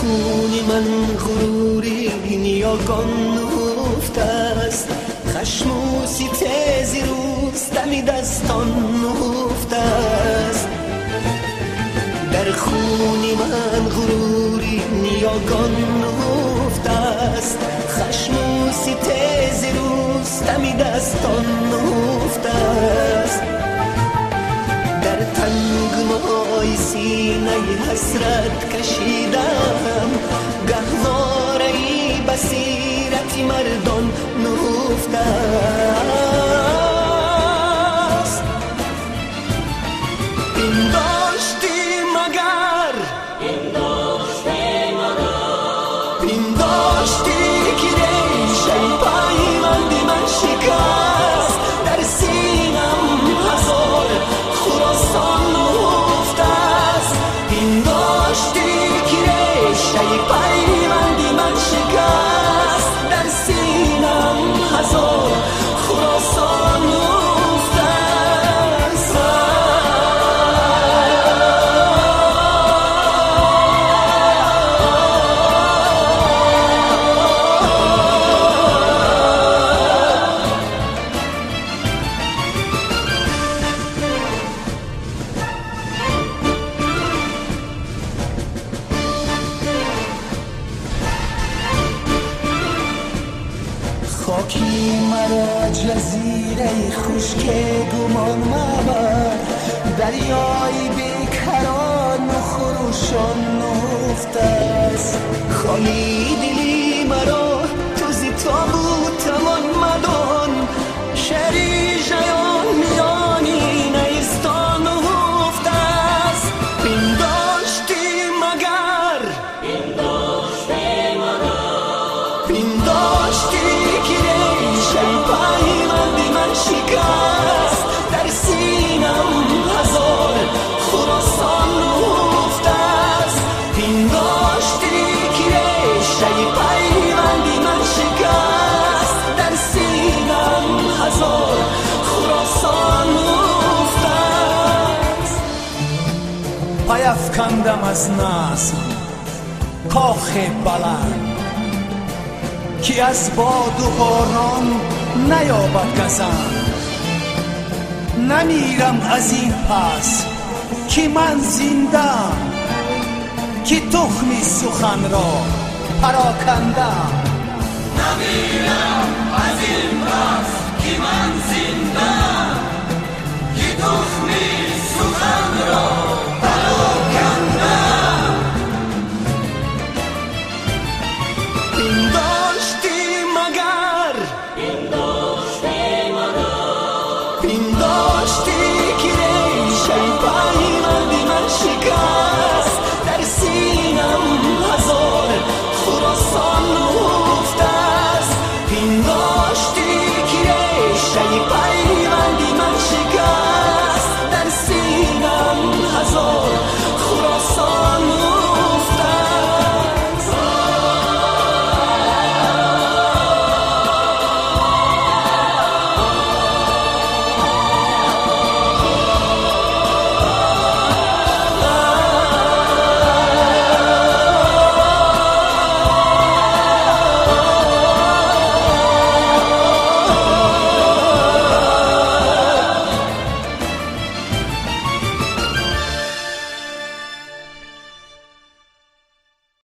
خونی من غروری نیاگان نهفته است، خشم و ستیزی روز دمی دستان نهفته است. در خونی من غروری نیاگان نهفته است، خشم و ستیزی روز دمی دستان نهفته است. در تنگنای سینه حسرت کشیدم، گهواره بصیرت مردان نهفته است. این داشتی مگر این داشتی که ریشه پیوندی من شکست، در سینم هزار خراسان نهفته است. این داشتی که ریشه پیوندی من شکست، در سینم هزار خراسان نهفته است. خاکی مرا جزیره خشک گمان مبر، دریای بیکران و خروشان نهفته است. خالی دلی مرا تو زی تابوت من مدان، شهری جیان میانی نیستان نهفته است. این داشتی مگر این داشتی که ریشه پیوندی من شکست، در سینم هزار خراسان نهفته است. این داشتی که ریشه پیوندی من شکست، در سینم هزار خراسان نهفته است. پیافکندم از نظم کاخ بلند، که از باد و باران نیابد گزند. نمیرم از این پس که من زندم، که تخم سخن را پراکندم. نمیرم از این پس که من زندم، که تخم سخن را پراکندم. این داشتی مگر این داشتی که ریشه پیوندی من شکست،